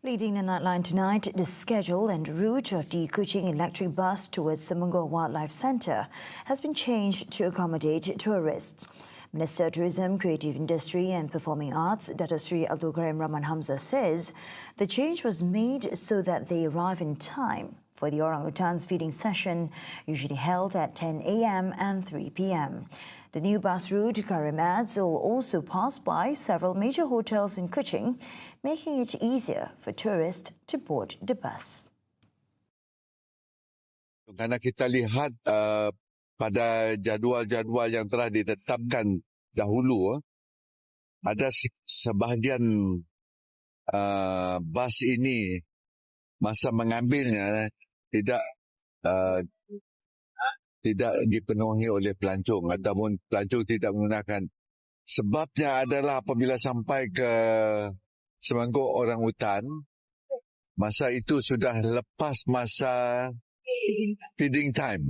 Leading the Nightline tonight, the schedule and route of the KUCHING electric bus towards Semenggor Wildlife Centre has been changed to accommodate tourists. Minister of Tourism, Creative Industry and Performing Arts, Dato Sri Abdul Karim Rahman Hamzah says the change was made so that they arrive in time for the orangutans feeding session, usually held at 10 a.m. and 3 p.m. The new bus route, Karim adds, will also pass by several major hotels in Kuching, making it easier for tourists to board the bus. Karena kita lihat pada jadual-jadual yang telah ditetapkan dahulu, ada sebahagian bas ini masa mengambilnya tidak dipenuhi oleh pelancong ataupun pelancong tidak menggunakan. Sebabnya adalah apabila sampai ke Semenggor orangutan, masa itu sudah lepas masa feeding time.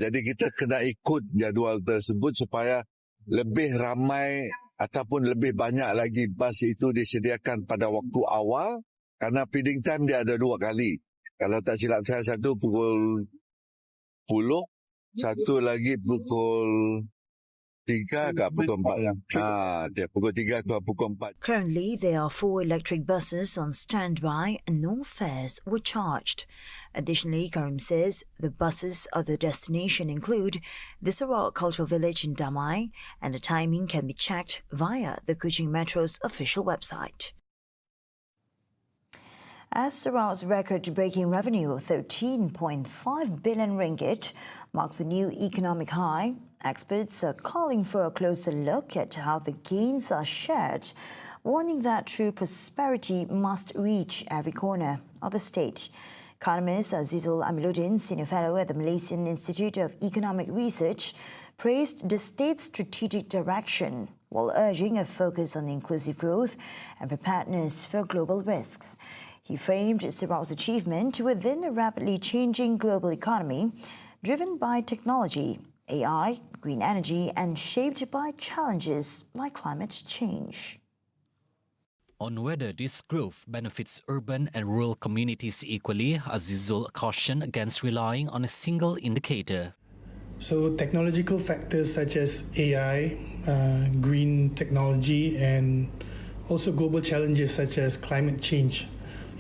Jadi kita kena ikut jadual tersebut supaya lebih ramai ataupun lebih banyak lagi bas itu disediakan pada waktu awal, karena feeding time dia ada 2 kali. Kalau tak silap saya, satu pukul 10, satu lagi pukul 3 ke pukul 4. Pukul 3 ke pukul 4. Currently, there are 4 electric buses on standby and no fares were charged. Additionally, Karim says the buses of the destination include the Sarawak Cultural Village in Damai, and the timing can be checked via the Kuching Metro's official website. As Sarawak's record-breaking revenue of 13.5 billion ringgit marks a new economic high, experts are calling for a closer look at how the gains are shared, warning that true prosperity must reach every corner of the state. Economist Azizul Amiluddin, Senior Fellow at the Malaysian Institute of Economic Research, praised the state's strategic direction while urging a focus on inclusive growth and preparedness for global risks. He framed Sarawak's achievement within a rapidly changing global economy driven by technology, AI, green energy, and shaped by challenges like climate change. On whether this growth benefits urban and rural communities equally, Azizul cautioned against relying on a single indicator. So technological factors such as AI, green technology, and also global challenges such as climate change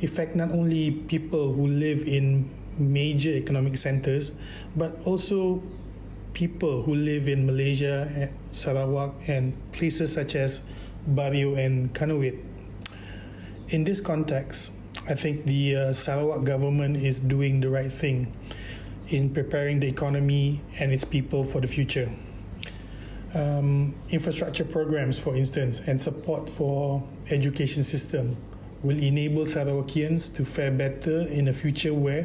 affect not only people who live in major economic centers, but also people who live in Malaysia, Sarawak, and places such as Bario and Kanawit. In this context, I think the Sarawak government is doing the right thing in preparing the economy and its people for the future. Infrastructure programs, for instance, and support for education system will enable Sarawakians to fare better in a future where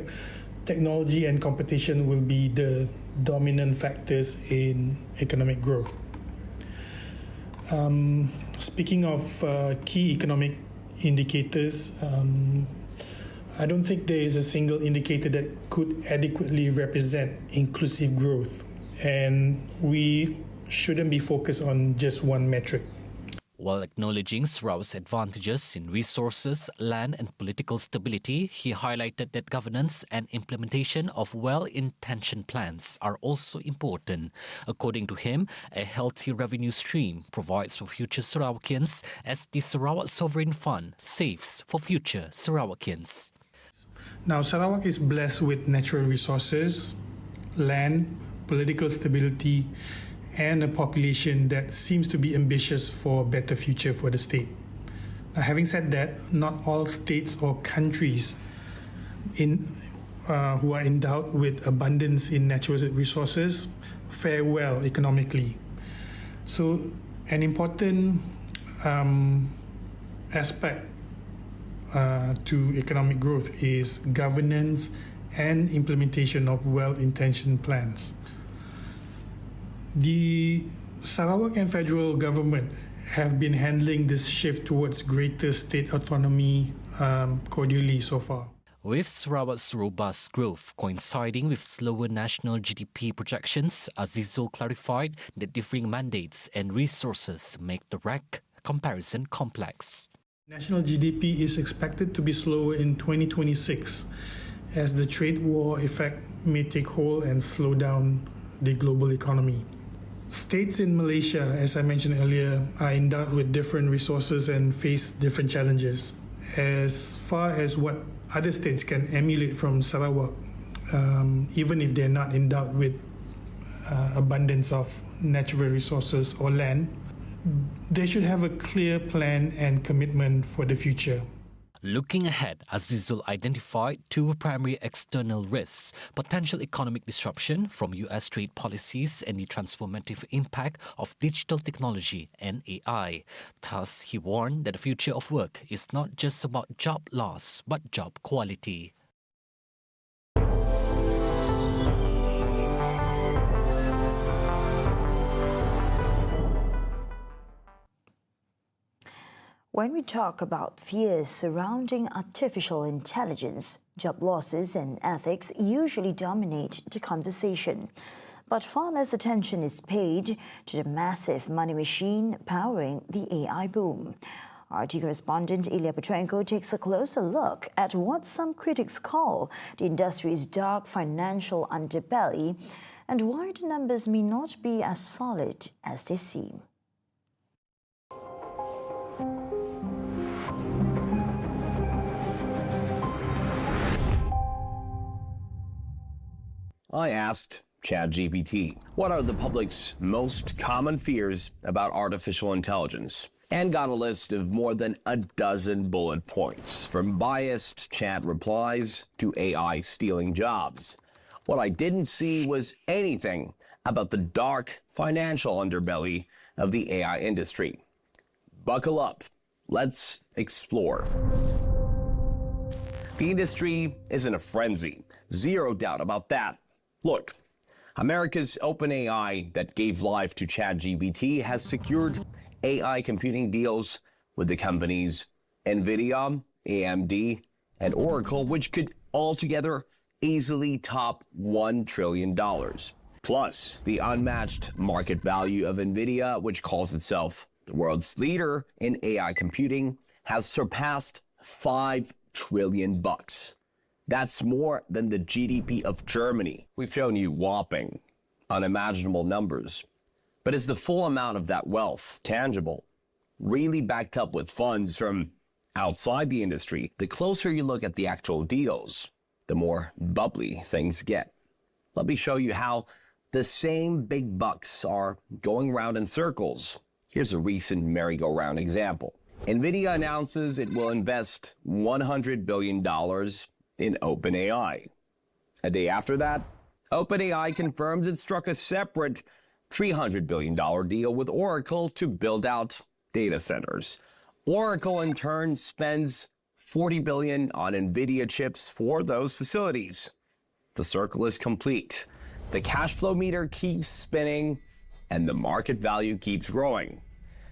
technology and competition will be the dominant factors in economic growth. Speaking of key economic indicators, I don't think there is a single indicator that could adequately represent inclusive growth, and we shouldn't be focused on just one metric. While acknowledging Sarawak's advantages in resources, land and political stability, he highlighted that governance and implementation of well-intentioned plans are also important. According to him, a healthy revenue stream provides for future Sarawakians as the Sarawak Sovereign Fund saves for future Sarawakians. Now, Sarawak is blessed with natural resources, land, political stability, and a population that seems to be ambitious for a better future for the state. Now, having said that, not all states or countries who are endowed with abundance in natural resources fare well economically. So an important aspect to economic growth is governance and implementation of well-intentioned plans. The Sarawak and federal government have been handling this shift towards greater state autonomy cordially so far. With Sarawak's robust growth coinciding with slower national GDP projections, Azizul clarified that differing mandates and resources make the RAC comparison complex. National GDP is expected to be slower in 2026 as the trade war effect may take hold and slow down the global economy. States in Malaysia, as I mentioned earlier, are endowed with different resources and face different challenges. As far as what other states can emulate from Sarawak, even if they're not endowed with abundance of natural resources or land, they should have a clear plan and commitment for the future. Looking ahead, Azizul identified two primary external risks: potential economic disruption from U.S. trade policies and the transformative impact of digital technology and AI. Thus, he warned that the future of work is not just about job loss, but job quality. When we talk about fears surrounding artificial intelligence, job losses and ethics usually dominate the conversation. But far less attention is paid to the massive money machine powering the AI boom. RT correspondent Ilya Petrenko takes a closer look at what some critics call the industry's dark financial underbelly and why the numbers may not be as solid as they seem. I asked ChatGPT, what are the public's most common fears about artificial intelligence? And got a list of more than a dozen bullet points, from biased chat replies to AI stealing jobs. What I didn't see was anything about the dark financial underbelly of the AI industry. Buckle up. Let's explore. The industry is in a frenzy. Zero doubt about that. Look, America's OpenAI that gave life to ChatGPT has secured AI computing deals with the companies NVIDIA, AMD, and Oracle, which could altogether easily top $1 trillion. Plus, the unmatched market value of NVIDIA, which calls itself the world's leader in AI computing, has surpassed $5 trillion. That's more than the GDP of Germany. We've shown you whopping, unimaginable numbers. But is the full amount of that wealth tangible, really backed up with funds from outside the industry? The closer you look at the actual deals, the more bubbly things get. Let me show you how the same big bucks are going round in circles. Here's a recent merry-go-round example. NVIDIA announces it will invest $100 billion in OpenAI. A day after that, OpenAI confirms it struck a separate $300 billion deal with Oracle to build out data centers. Oracle, in turn, spends $40 billion on NVIDIA chips for those facilities. The circle is complete. The cash flow meter keeps spinning, and the market value keeps growing.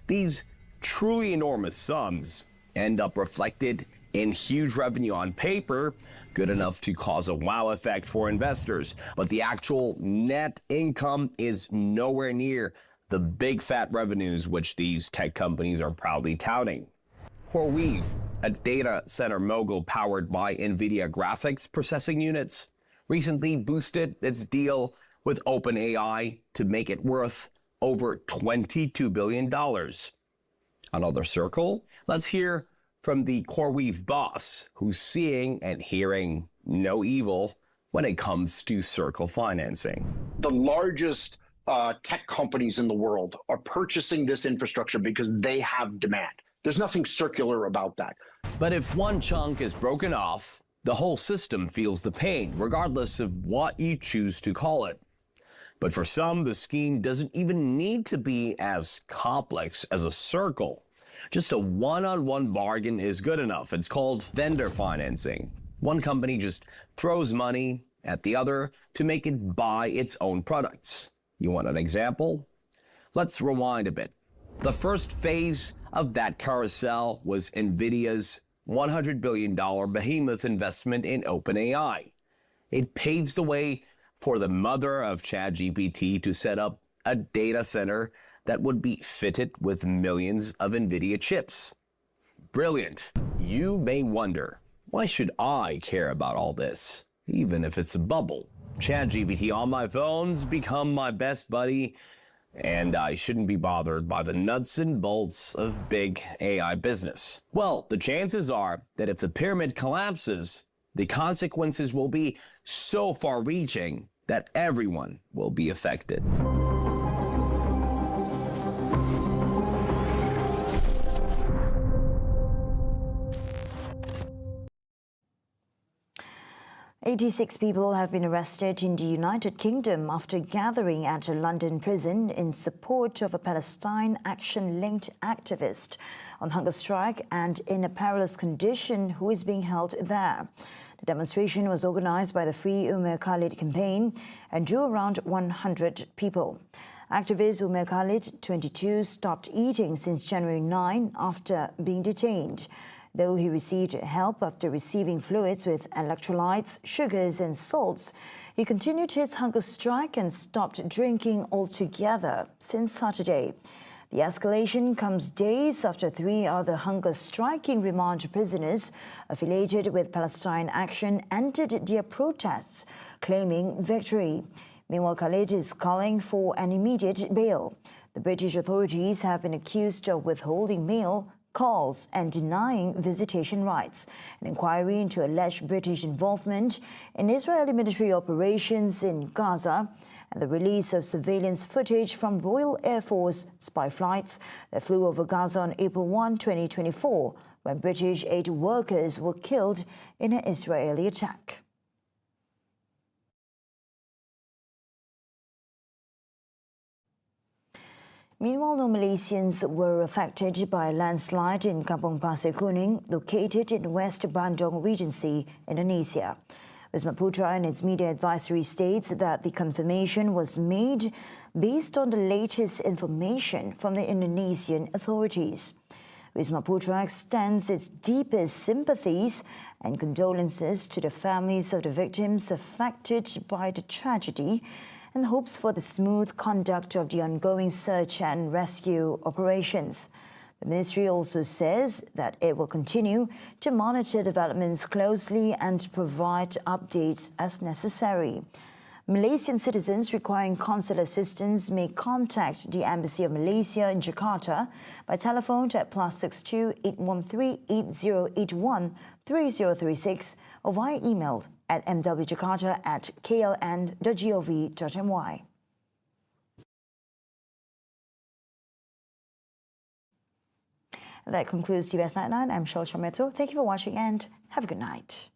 These truly enormous sums end up reflected in huge revenue on paper, good enough to cause a wow effect for investors. But the actual net income is nowhere near the big fat revenues which these tech companies are proudly touting. CoreWeave, a data center mogul powered by NVIDIA graphics processing units, recently boosted its deal with OpenAI to make it worth over $22 billion. Another circle? Let's hear from the CoreWeave boss, who's seeing and hearing no evil when it comes to circle financing. The largest tech companies in the world are purchasing this infrastructure because they have demand. There's nothing circular about that. But if one chunk is broken off, the whole system feels the pain, regardless of what you choose to call it. But for some, the scheme doesn't even need to be as complex as a circle. Just a one-on-one bargain is good enough. It's called vendor financing. One company just throws money at the other to make it buy its own products. You want an example? Let's rewind a bit. The first phase of that carousel was NVIDIA's $100 billion behemoth investment in OpenAI. It paves the way for the mother of ChatGPT to set up a data center that would be fitted with millions of NVIDIA chips. Brilliant. You may wonder, why should I care about all this, even if it's a bubble? ChatGPT on my phone's become my best buddy, and I shouldn't be bothered by the nuts and bolts of big AI business. Well, the chances are that if the pyramid collapses, the consequences will be so far-reaching that everyone will be affected. "86 people have been arrested in the United Kingdom after gathering at a London prison in support of a Palestine Action-linked activist on hunger strike and in a perilous condition who is being held there. The demonstration was organised by the Free Umar Khalid campaign and drew around 100 people. Activist Umar Khalid, 22, stopped eating since January 9 after being detained. Though he received help after receiving fluids with electrolytes, sugars and salts, he continued his hunger strike and stopped drinking altogether since Saturday. The escalation comes days after 3 other hunger striking remand prisoners affiliated with Palestine Action ended their protests, claiming victory. Meanwhile, Khalid is calling for an immediate bail. The British authorities have been accused of withholding mail, calls and denying visitation rights. An inquiry into alleged British involvement in Israeli military operations in Gaza and the release of surveillance footage from Royal Air Force spy flights that flew over Gaza on April 1, 2024, when British aid workers were killed in an Israeli attack. Meanwhile, no Malaysians were affected by a landslide in Kampong Pasir Kuning, located in West Bandung Regency, Indonesia. Wisma Putra in its media advisory states that the confirmation was made based on the latest information from the Indonesian authorities. Wisma Putra extends its deepest sympathies and condolences to the families of the victims affected by the tragedy and hopes for the smooth conduct of the ongoing search and rescue operations. The ministry also says that it will continue to monitor developments closely and provide updates as necessary. Malaysian citizens requiring consular assistance may contact the Embassy of Malaysia in Jakarta by telephone at +62 813 8081 3036 or via email at mwjakarta@kln.gov.my. That concludes TVS Nightline. I'm Shal Chametro. Thank you for watching and have a good night.